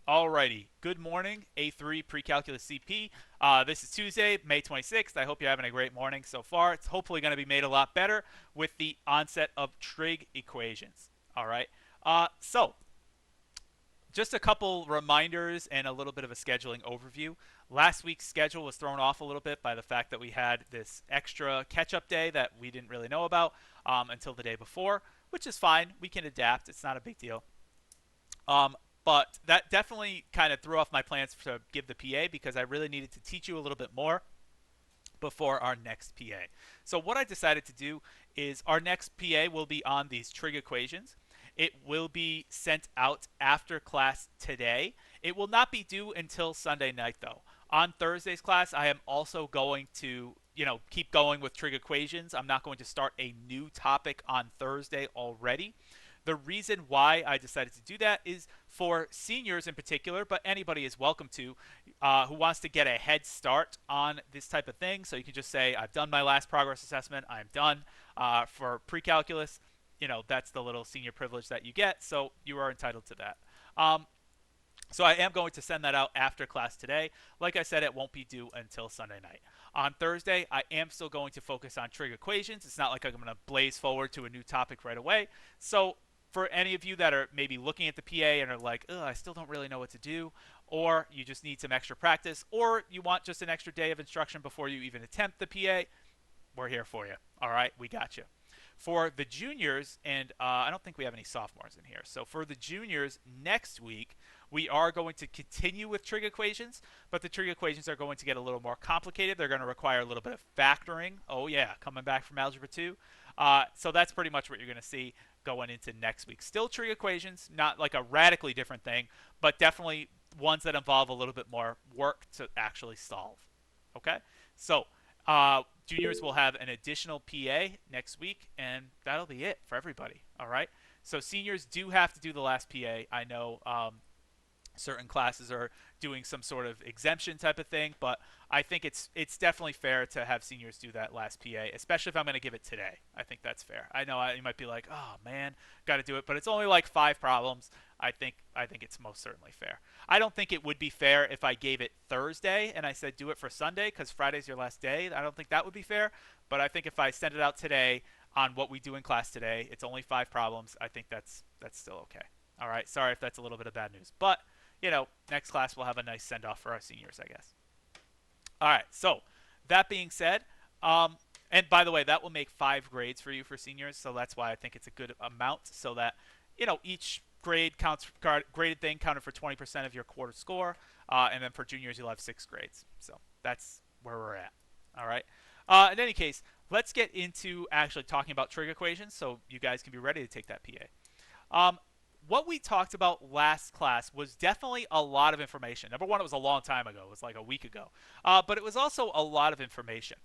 Alrighty, good morning, A3 Precalculus CP. This is Tuesday, May 26th. I hope you're having a great morning so far. It's hopefully going to be made a lot better with the onset of trig equations. Alright, so just a couple reminders and a little bit of a scheduling overview. Last week's schedule was thrown off a little bit by the fact that we had this extra catch-up day that we didn't really know about until the day before, which is fine. We can adapt. It's not a big deal. Um, but that definitely kind of threw off my plans to give the PA because I really needed to teach you a little bit more before our next PA. So what I decided to do is our next PA will be on these trig equations. It will be sent out after class today. It will not be due until Sunday night though. On Thursday's class, I am also going to keep going with trig equations. I'm not going to start a new topic on Thursday already. The reason why I decided to do that is for seniors in particular, but anybody is welcome to, who wants to get a head start on this type of thing. So you can just say, I've done my last progress assessment. I'm done for pre-calculus. That's the little senior privilege that you get. So you are entitled to that. So I am going to send that out after class today. Like I said, it won't be due until Sunday night. On Thursday, I am still going to focus on trig equations. It's not like I'm going to blaze forward to a new topic right away. So for any of you that are maybe looking at the PA and are like, I still don't really know what to do, or you just need some extra practice, or you want just an extra day of instruction before you even attempt the PA, we're here for you. All right, we got you. For the juniors, and I don't think we have any sophomores in here, so for the juniors next week, we are going to continue with trig equations, but the trig equations are going to get a little more complicated. They're going to require a little bit of factoring. Oh yeah, coming back from Algebra 2. So that's pretty much what you're going to see going into next week. Still trig equations, not like a radically different thing, but definitely ones that involve a little bit more work to actually solve. Okay? So juniors will have an additional PA next week, and that'll be it for everybody. All right? So seniors do have to do the last PA. I know certain classes are doing some sort of exemption type of thing, but I think it's definitely fair to have seniors do that last PA, especially if I'm going to give it today. I think that's fair. I know you might be like, oh man, got to do it, but it's only like 5 problems. I think it's most certainly fair. I don't think it would be fair if I gave it Thursday and I said do it for Sunday because Friday's your last day. I don't think that would be fair, but I think if I send it out today on what we do in class today, it's only 5 problems. I think that's still okay. All right, sorry if that's a little bit of bad news, but next class we'll have a nice send-off for our seniors, I guess. All right, so that being said, and by the way, that will make 5 grades for you for seniors, so that's why I think it's a good amount, so that, each graded thing counted for 20% of your quarter score, and then for juniors you'll have 6 grades. So that's where we're at. All right. In any case, let's get into actually talking about trig equations, so you guys can be ready to take that PA. What we talked about last class was definitely a lot of information. Number one, it was a long time ago. It was like a week ago. But it was also a lot of information.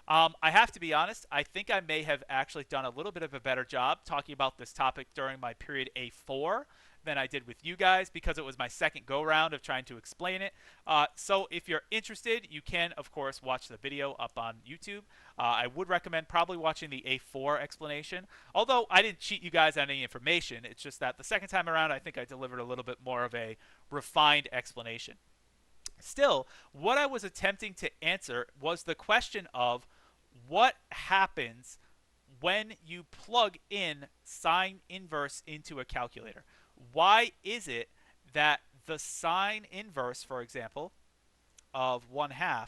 I have to be honest, I think I may have actually done a little bit of a better job talking about this topic during my period A4 than I did with you guys because it was my second go-round of trying to explain it. So if you're interested, you can, of course, watch the video up on YouTube. I would recommend probably watching the A4 explanation, although I didn't cheat you guys on any information. It's just that the second time around, I think I delivered a little bit more of a refined explanation. Still, what I was attempting to answer was the question of what happens when you plug in sine inverse into a calculator. Why is it that the sine inverse, for example, of 1/2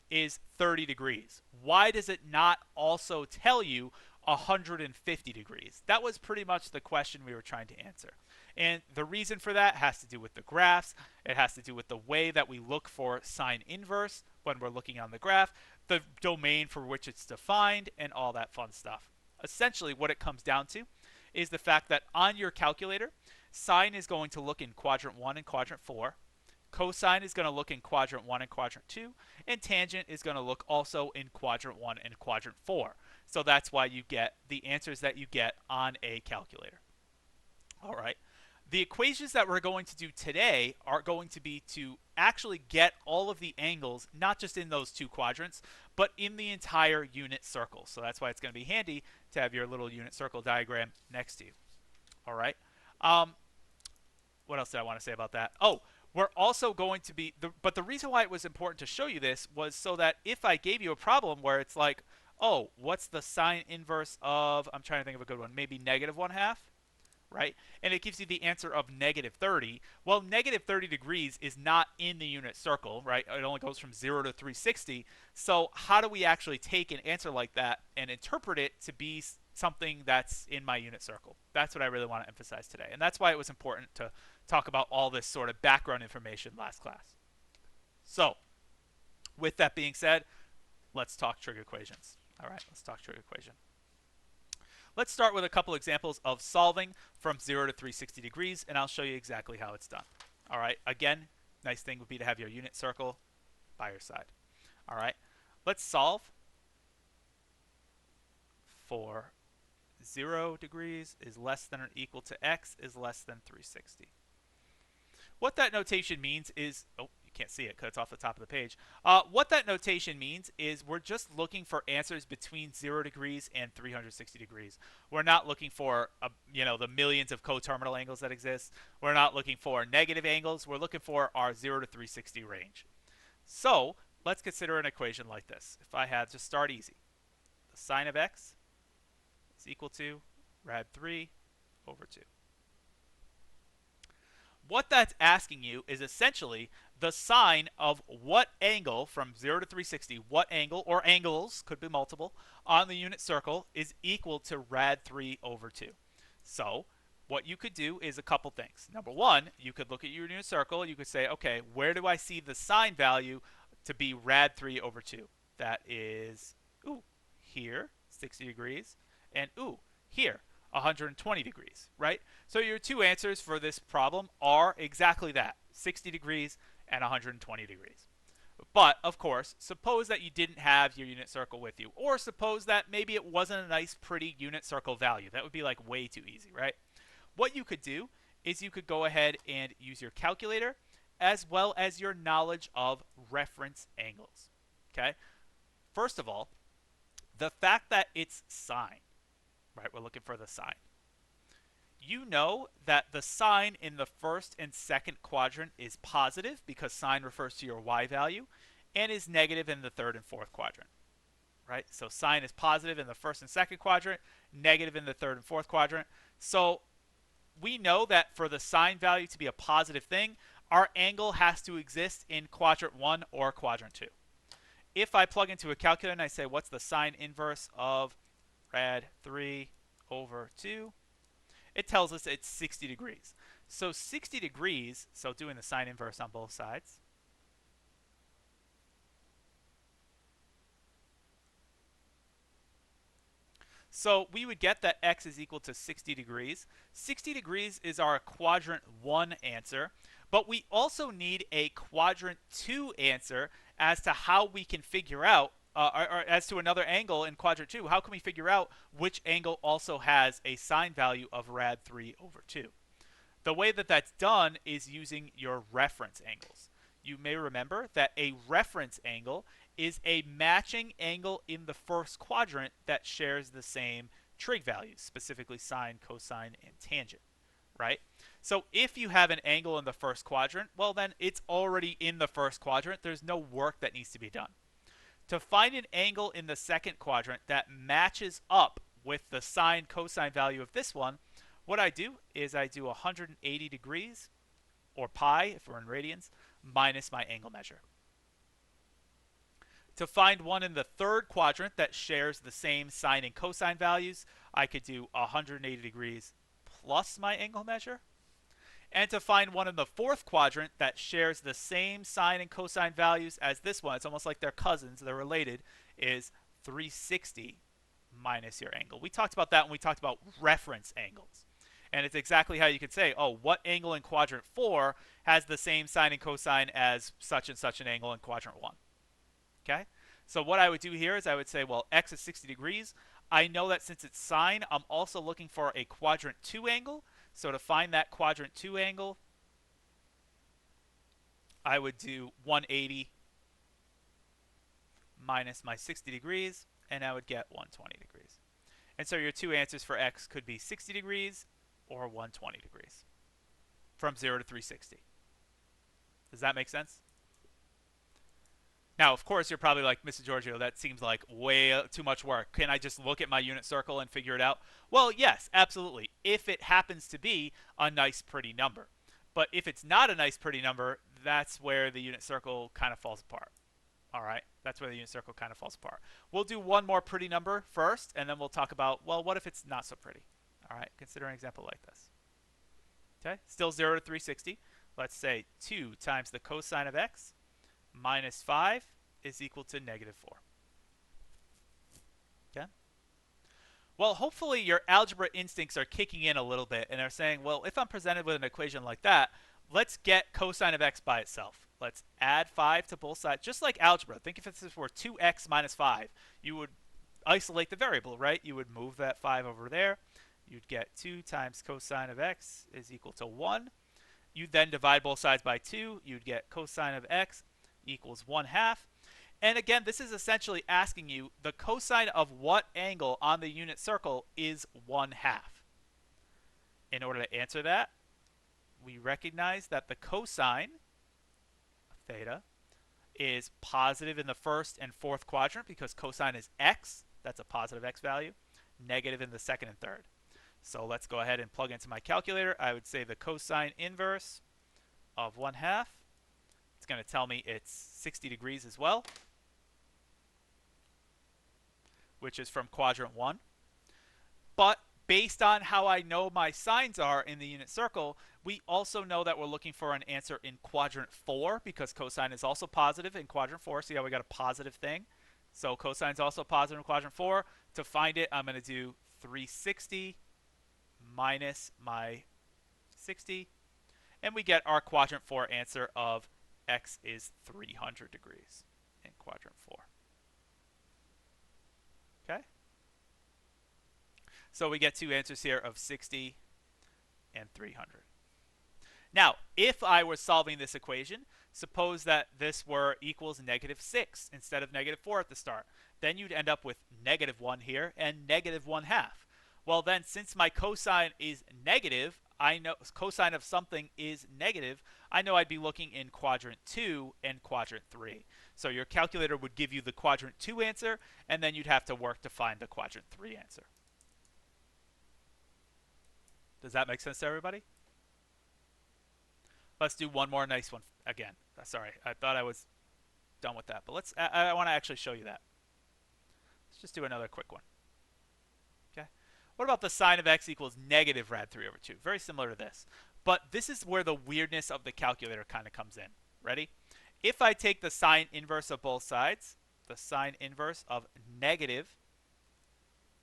is 30 degrees? Why does it not also tell you 150 degrees? That was pretty much the question we were trying to answer. And the reason for that has to do with the graphs. It has to do with the way that we look for sine inverse when we're looking on the graph, the domain for which it's defined, and all that fun stuff. Essentially, what it comes down to is the fact that on your calculator, sine is going to look in quadrant 1 and quadrant 4. Cosine is going to look in quadrant 1 and quadrant 2, and tangent is going to look also in quadrant 1 and quadrant 4. So that's why you get the answers that you get on a calculator. All right. The equations that we're going to do today are going to be to actually get all of the angles, not just in those 2 quadrants, but in the entire unit circle. So that's why it's going to be handy to have your little unit circle diagram next to you. All right. what else did I want to say about that? Oh, we're also going to be, but the reason why it was important to show you this was so that if I gave you a problem where it's like, oh, what's the sine inverse of, I'm trying to think of a good one, maybe negative 1/2, right? And it gives you the answer of negative 30. Well, negative 30 degrees is not in the unit circle, right? It only goes from 0 to 360. So how do we actually take an answer like that and interpret it to be something that's in my unit circle? That's what I really want to emphasize today. And that's why it was important to talk about all this sort of background information last class. So with that being said, let's talk trig equations. All right, let's talk trig equation. Let's start with a couple examples of solving from 0 to 360 degrees, and I'll show you exactly how it's done. All right, again, nice thing would be to have your unit circle by your side. All right, let's solve for 0 degrees is less than or equal to x is less than 360. What that notation means is, oh, you can't see it because it's off the top of the page. What that notation means is we're just looking for answers between 0 degrees and 360 degrees. We're not looking for, the millions of coterminal angles that exist. We're not looking for negative angles. We're looking for our 0 to 360 range. So let's consider an equation like this. If I had, just start easy. The sine of x is equal to rad 3 over 2. What that's asking you is essentially the sine of what angle from 0 to 360, what angle, or angles, could be multiple, on the unit circle is equal to rad 3 over 2. So what you could do is a couple things. Number one, you could look at your unit circle. You could say, okay, where do I see the sine value to be rad 3 over 2? That is, here, 60 degrees, and here, 120 degrees, right? So your two answers for this problem are exactly that, 60 degrees and 120 degrees. But, of course, suppose that you didn't have your unit circle with you, or suppose that maybe it wasn't a nice, pretty unit circle value. That would be like way too easy, right? What you could do is you could go ahead and use your calculator as well as your knowledge of reference angles, okay? First of all, the fact that it's sine, right? We're looking for the sine. You know that the sine in the first and second quadrant is positive because sine refers to your y value, and is negative in the third and fourth quadrant, right? So sine is positive in the first and second quadrant, negative in the third and fourth quadrant. So we know that for the sine value to be a positive thing, our angle has to exist in quadrant 1 or quadrant 2. If I plug into a calculator and I say, what's the sine inverse of rad 3 over 2, it tells us it's 60 degrees. So 60 degrees, so doing the sine inverse on both sides, so we would get that x is equal to 60 degrees. 60 degrees is our quadrant 1 answer, but we also need a quadrant 2 answer as to how we can figure out or as to another angle in quadrant 2, how can we figure out which angle also has a sine value of rad 3 over 2? The way that that's done is using your reference angles. You may remember that a reference angle is a matching angle in the first quadrant that shares the same trig values, specifically sine, cosine, and tangent, right? So if you have an angle in the first quadrant, well then it's already in the first quadrant. There's no work that needs to be done. To find an angle in the second quadrant that matches up with the sine cosine value of this one, what I do is I do 180 degrees, or pi if we're in radians, minus my angle measure. To find one in the third quadrant that shares the same sine and cosine values, I could do 180 degrees plus my angle measure. And to find one in the fourth quadrant that shares the same sine and cosine values as this one, it's almost like they're cousins, they're related, is 360 minus your angle. We talked about that when we talked about reference angles. And it's exactly how you could say, oh, what angle in quadrant 4 has the same sine and cosine as such and such an angle in quadrant 1? Okay? So what I would do here is I would say, well, x is 60 degrees. I know that since it's sine, I'm also looking for a quadrant 2 angle. So to find that quadrant 2 angle, I would do 180 minus my 60 degrees, and I would get 120 degrees. And so your two answers for x could be 60 degrees or 120 degrees. from 0 to 360. Does that make sense? Now, of course, you're probably like, Mr. Giorgio, that seems like way too much work. Can I just look at my unit circle and figure it out? Well, yes, absolutely, if it happens to be a nice, pretty number. But if it's not a nice, pretty number, that's where the unit circle kind of falls apart. All right, that's where the unit circle kind of falls apart. We'll do one more pretty number first, and then we'll talk about, well, what if it's not so pretty? All right, consider an example like this. Okay, still 0 to 360. Let's say 2 times the cosine of x minus 5 is equal to negative 4. Okay? Well, hopefully your algebra instincts are kicking in a little bit and are saying, well, if I'm presented with an equation like that, let's get cosine of x by itself. Let's add 5 to both sides, just like algebra. Think if this were 2x minus 5. You would isolate the variable, right? You would move that 5 over there. You'd get 2 times cosine of x is equal to 1. You'd then divide both sides by 2. You'd get cosine of x equals 1/2. And again, this is essentially asking you the cosine of what angle on the unit circle is 1/2. In order to answer that, we recognize that the cosine of theta is positive in the first and fourth quadrant because cosine is x. That's a positive x value. Negative in the second and third. So let's go ahead and plug into my calculator. I would say the cosine inverse of 1/2. It's going to tell me it's 60 degrees as well, which is from quadrant 1. But based on how I know my signs are in the unit circle, we also know that we're looking for an answer in quadrant 4 because cosine is also positive in quadrant 4. See how we got a positive thing? So cosine is also positive in quadrant 4. To find it, I'm going to do 360 minus my 60. And we get our quadrant 4 answer of x is 300 degrees in quadrant 4. Okay? So we get two answers here of 60 and 300. Now, if I were solving this equation, suppose that this were equals -6 instead of -4 at the start. Then you'd end up with -1 here and -1/2. Well, then, since my cosine is negative, I know cosine of something is negative, I know I'd be looking in quadrant 2 and quadrant 3. So your calculator would give you the quadrant 2 answer, and then you'd have to work to find the quadrant 3 answer. Does that make sense to everybody? Let's do one more nice one again. Sorry, I thought I was done with that, but I want to actually show you that. Let's just do another quick one. Okay. What about the sine of x equals negative rad 3 over 2? Very similar to this. But this is where the weirdness of the calculator kind of comes in. Ready? If I take the sine inverse of both sides, the sine inverse of negative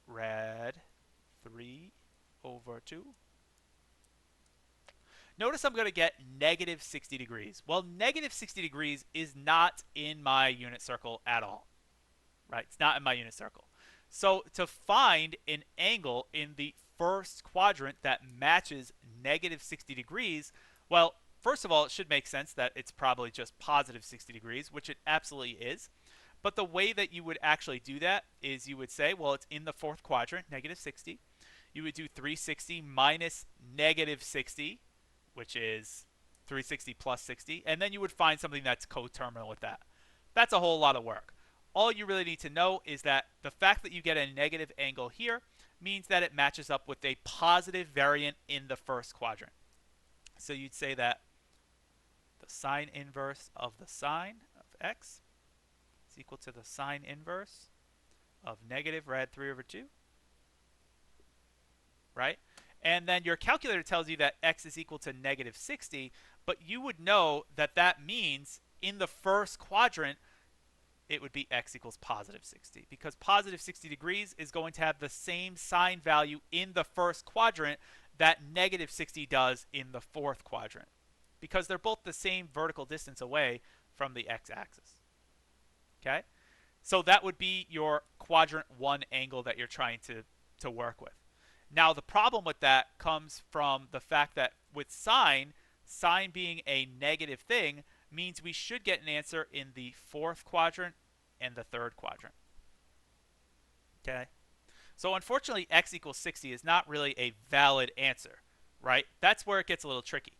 rad 3 over 2, notice I'm going to get negative 60 degrees. Well, negative 60 degrees is not in my unit circle at all. Right? It's not in my unit circle. So to find an angle in the first quadrant that matches negative 60 degrees, well, first of all, it should make sense that it's probably just positive 60 degrees, which it absolutely is. But the way that you would actually do that is you would say, well, it's in the fourth quadrant, negative 60. You would do 360 minus negative 60, which is 360 plus 60, and then you would find something that's coterminal with that. That's a whole lot of work. All you really need to know is that the fact that you get a negative angle here means that it matches up with a positive variant in the first quadrant. So you'd say that the sine inverse of the sine of x is equal to the sine inverse of negative rad 3 over 2. Right? And then your calculator tells you that x is equal to negative 60, but you would know that that means in the first quadrant, it would be x equals positive 60, because positive 60 degrees is going to have the same sine value in the first quadrant that negative 60 does in the fourth quadrant, because they're both the same vertical distance away from the x-axis. Okay? So that would be your quadrant 1 angle that you're trying to work with. Now, the problem with that comes from the fact that with sine being a negative thing means we should get an answer in the fourth quadrant and the third quadrant. Okay? So unfortunately, x equals 60 is not really a valid answer, right? That's where it gets a little tricky.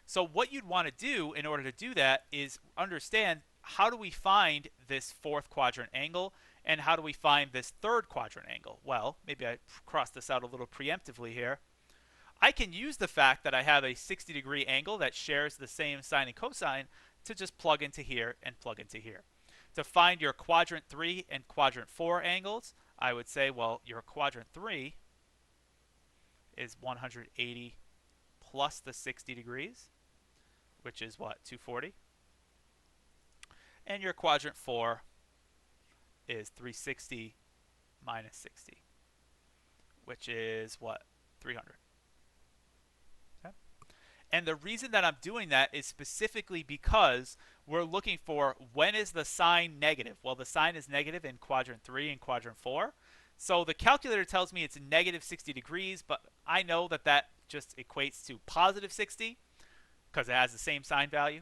So what you'd want to do in order to do that is understand, how do we find this fourth quadrant angle, and how do we find this third quadrant angle? Well, maybe I cross this out a little preemptively here. I can use the fact that I have a 60-degree angle that shares the same sine and cosine to just plug into here and plug into here. To find your quadrant 3 and quadrant 4 angles, I would say, well, your quadrant 3 is 180 plus the 60 degrees, which is what, 240? And your quadrant 4 is 360 minus 60, which is what, 300. Okay? And the reason that I'm doing that is specifically because we're looking for, when is the sign negative? Well, the sign is negative in quadrant 3 and quadrant 4. So the calculator tells me it's negative 60 degrees, but I know that that just equates to positive 60 because it has the same sign value.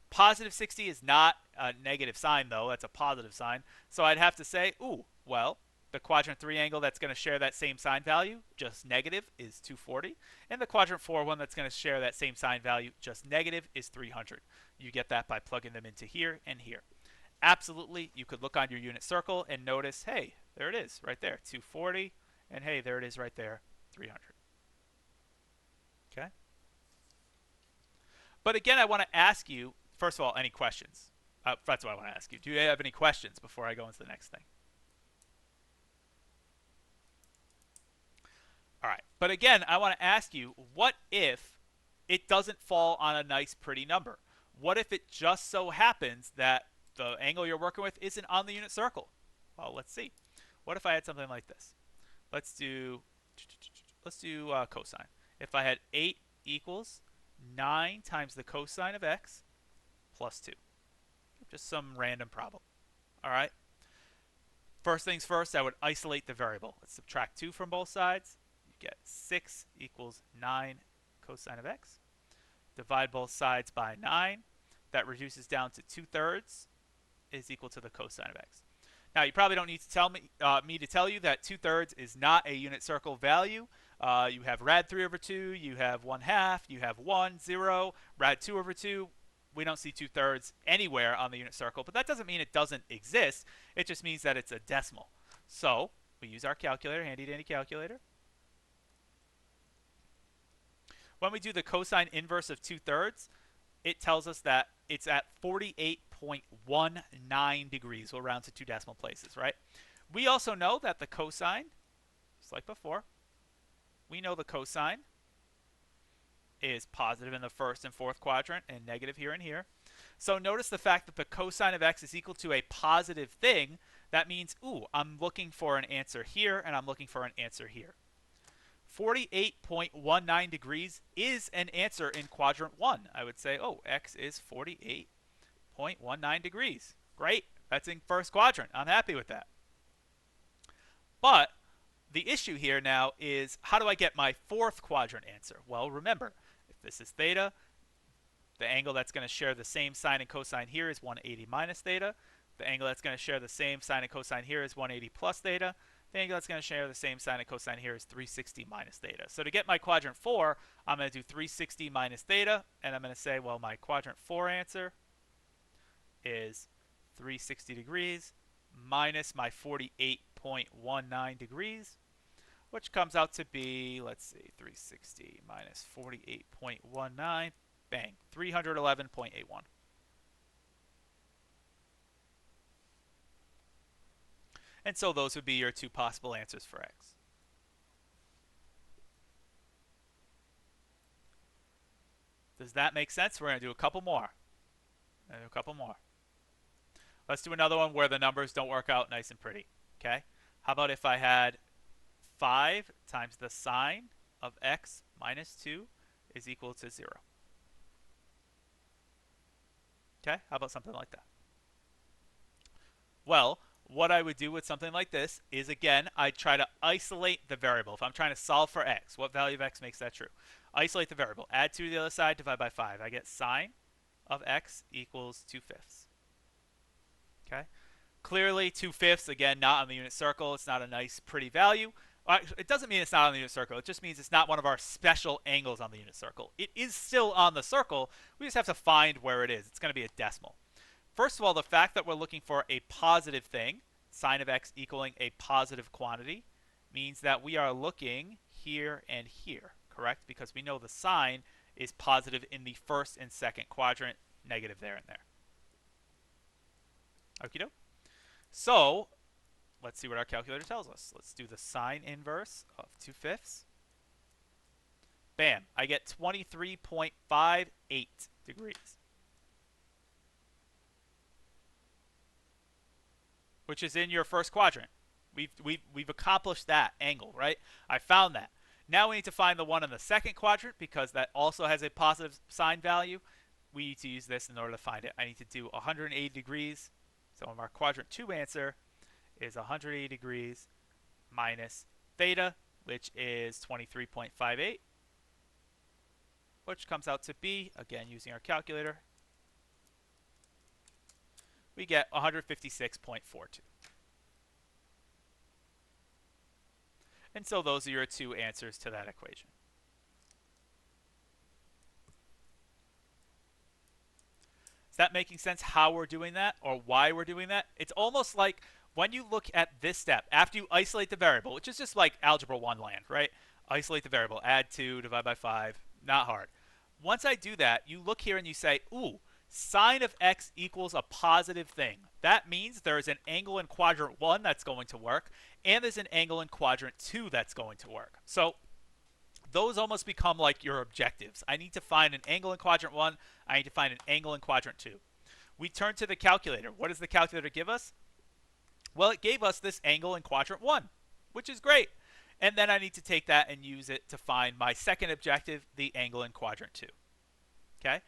Positive 60 is not a negative sign, though. That's a positive sign. So I'd have to say, ooh, well, the quadrant 3 angle that's going to share that same sign value, just negative, is 240. And the quadrant 4 one that's going to share that same sign value, just negative, is 300. You get that by plugging them into here and here. Absolutely, you could look on your unit circle and notice, hey, there it is right there, 240. And hey, there it is right there, 300. Okay? But again, I want to ask you, first of all, any questions? That's what I want to ask you. Do you have any questions before I go into the next thing? All right. But again, I want to ask you, what if it doesn't fall on a nice, pretty number? What if it just so happens that the angle you're working with isn't on the unit circle? Well, let's see. What if I had something like this? Let's do cosine. If I had 8 equals 9 times the cosine of x plus 2. Just some random problem. All right. First things first, I would isolate the variable. Let's subtract 2 from both sides. You get 6 equals 9 cosine of x. Divide both sides by 9. That reduces down to 2/3 is equal to the cosine of x. Now, you probably don't need to tell me to tell you that 2/3 is not a unit circle value. You have rad 3 over 2, you have 1/2, you have 1, 0, rad 2 over 2. We don't see 2/3 anywhere on the unit circle, but that doesn't mean it doesn't exist. It just means that it's a decimal. So we use our calculator, handy dandy calculator. When we do the cosine inverse of 2/3, it tells us that it's at 48.19 degrees. We'll round to 2 decimal places, right? We also know that the cosine, just like before, we know the cosine is positive in the first and fourth quadrant and negative here and here. So notice the fact that the cosine of x is equal to a positive thing. That means, ooh, I'm looking for an answer here and I'm looking for an answer here. 48.19 degrees is an answer in quadrant 1. I would say, oh, x is 48.19 degrees. Great. That's in first quadrant. I'm happy with that. But the issue here now is, how do I get my fourth quadrant answer? Well, remember, if this is theta, the angle that's going to share the same sine and cosine here is 180 minus theta. The angle that's going to share the same sine and cosine here is 180 plus theta. The angle that's going to share the same sine and cosine here is 360 minus theta. So to get my quadrant 4, I'm going to do 360 minus theta, and I'm going to say, well, my quadrant 4 answer is 360 degrees minus my 48.19 degrees, which comes out to be, let's see, 360 minus 48.19, bang, 311.81. And so those would be your two possible answers for x. Does that make sense? We're going to do a couple more. Let's do another one where the numbers don't work out nice and pretty. Okay? How about if I had 5 times the sine of x minus 2 is equal to 0? Okay? How about something like that? Well, what I would do with something like this is, again, I'd try to isolate the variable. If I'm trying to solve for x, what value of x makes that true? Isolate the variable. Add 2 to the other side, divide by 5. I get sine of x equals 2/5. Okay? Clearly, 2/5, again, not on the unit circle. It's not a nice, pretty value. It doesn't mean it's not on the unit circle. It just means it's not one of our special angles on the unit circle. It is still on the circle. We just have to find where it is. It's going to be a decimal. First of all, the fact that we're looking for a positive thing, sine of x equaling a positive quantity, means that we are looking here and here, correct? Because we know the sign is positive in the first and second quadrant, negative there and there. Okie doke. So let's see what our calculator tells us. Let's do the sine inverse of 2/5. Bam, I get 23.58 degrees, which is in your first quadrant. We've accomplished that angle, right? I found that. Now we need to find the one in the second quadrant because that also has a positive sine value. We need to use this in order to find it. I need to do 180 degrees. So our quadrant 2 answer is 180 degrees minus theta, which is 23.58, which comes out to be, again using our calculator, we get 156.42. And so those are your two answers to that equation. Is that making sense how we're doing that or why we're doing that? It's almost like when you look at this step, after you isolate the variable, which is just like Algebra 1 land, right? Isolate the variable, add 2, divide by 5, not hard. Once I do that, you look here and you say, ooh, sine of x equals a positive thing. That means there's an angle in quadrant 1 that's going to work, and there's an angle in quadrant 2 that's going to work. So those almost become like your objectives. I need to find an angle in quadrant 1. I need to find an angle in quadrant 2. We turn to the calculator. What does the calculator give us? Well, it gave us this angle in quadrant 1, which is great. And then I need to take that and use it to find my second objective, the angle in quadrant 2. Okay?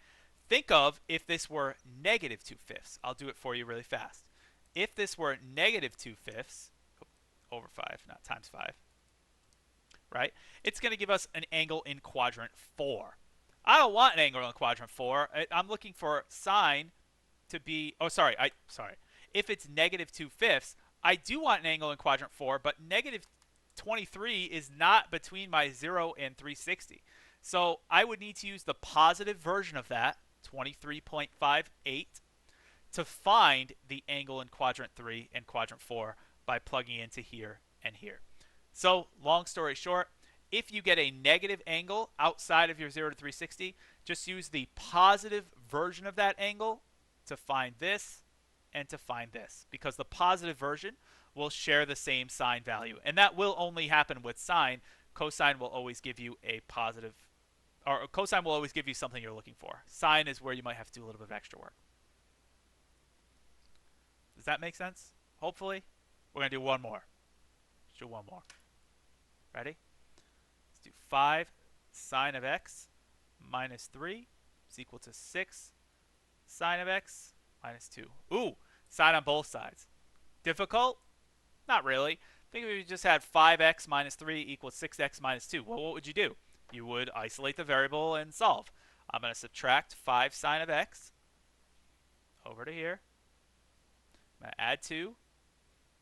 Think of if this were negative 2/5. I'll do it for you really fast. If this were negative 2/5 over 5, not times 5, right? It's going to give us an angle in quadrant 4. I don't want an angle in quadrant 4. I'm looking for sine to be, if it's negative 2/5, I do want an angle in quadrant 4, but negative 23 is not between my 0 and 360. So I would need to use the positive version of that, 23.58, to find the angle in quadrant 3 and quadrant 4 by plugging into here and here. So long story short, if you get a negative angle outside of your 0 to 360, just use the positive version of that angle to find this and to find this, because the positive version will share the same sine value. And that will only happen with sine. Cosine will always give you a positive, or cosine will always give you something you're looking for. Sine is where you might have to do a little bit of extra work. Does that make sense? Hopefully. We're going to do one more. Let's do one more. Ready? Let's do 5 sine of x minus 3 is equal to 6 sine of x minus 2. Ooh, sine on both sides. Difficult? Not really. Think if you just had 5x minus 3 equals 6x minus 2. Well, what would you do? You would isolate the variable and solve. I'm going to subtract 5 sine of x over to here. I'm going to add 2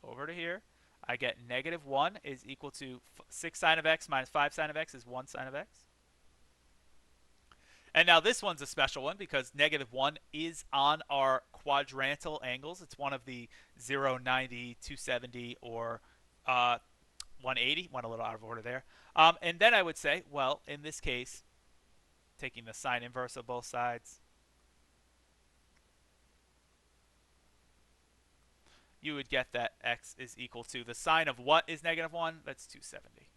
over to here. I get negative 1 is equal to 6 sine of x minus 5 sine of x is 1 sine of x. And now this one's a special one because negative 1 is on our quadrantal angles. It's one of the 0, 90, 270, or 180. Went a little out of order there. And then I would say, well, in this case, taking the sine inverse of both sides, you would get that x is equal to the sine of what is negative 1? That's 270.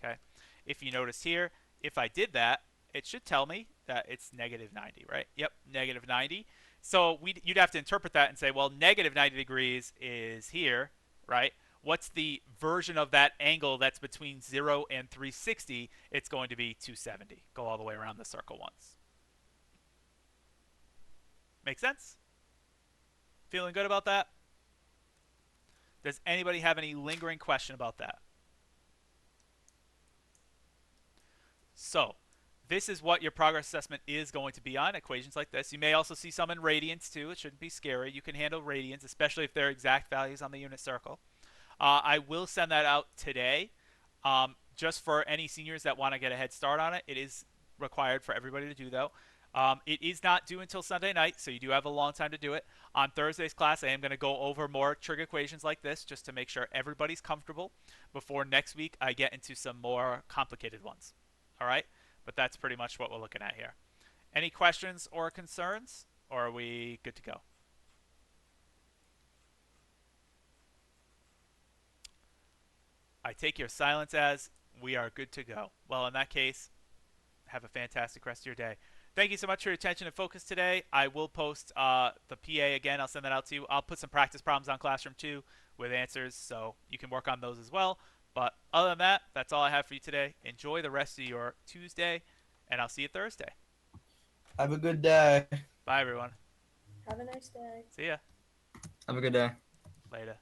Okay. If you notice here, if I did that, it should tell me that it's negative 90, right? Yep, negative 90. So you'd have to interpret that and say, well, negative 90 degrees is here, right? What's the version of that angle that's between 0 and 360? It's going to be 270. Go all the way around the circle once. Make sense? Feeling good about that? Does anybody have any lingering question about that? So this is what your progress assessment is going to be on, equations like this. You may also see some in radians too. It shouldn't be scary. You can handle radians, especially if they're exact values on the unit circle. I will send that out today. Just for any seniors that want to get a head start on it, it is required for everybody to do, though. It is not due until Sunday night, so you do have a long time to do it. On Thursday's class, I am going to go over more trig equations like this just to make sure everybody's comfortable before next week I get into some more complicated ones. All right? But that's pretty much what we're looking at here. Any questions or concerns, or are we good to go? I take your silence as we are good to go. Well, in that case, have a fantastic rest of your day. Thank you so much for your attention and focus today. I will post the PA again. I'll send that out to you. I'll put some practice problems on Classroom 2 with answers, so you can work on those as well. But other than that, that's all I have for you today. Enjoy the rest of your Tuesday, and I'll see you Thursday. Have a good day. Bye, everyone. Have a nice day. See ya. Have a good day. Later.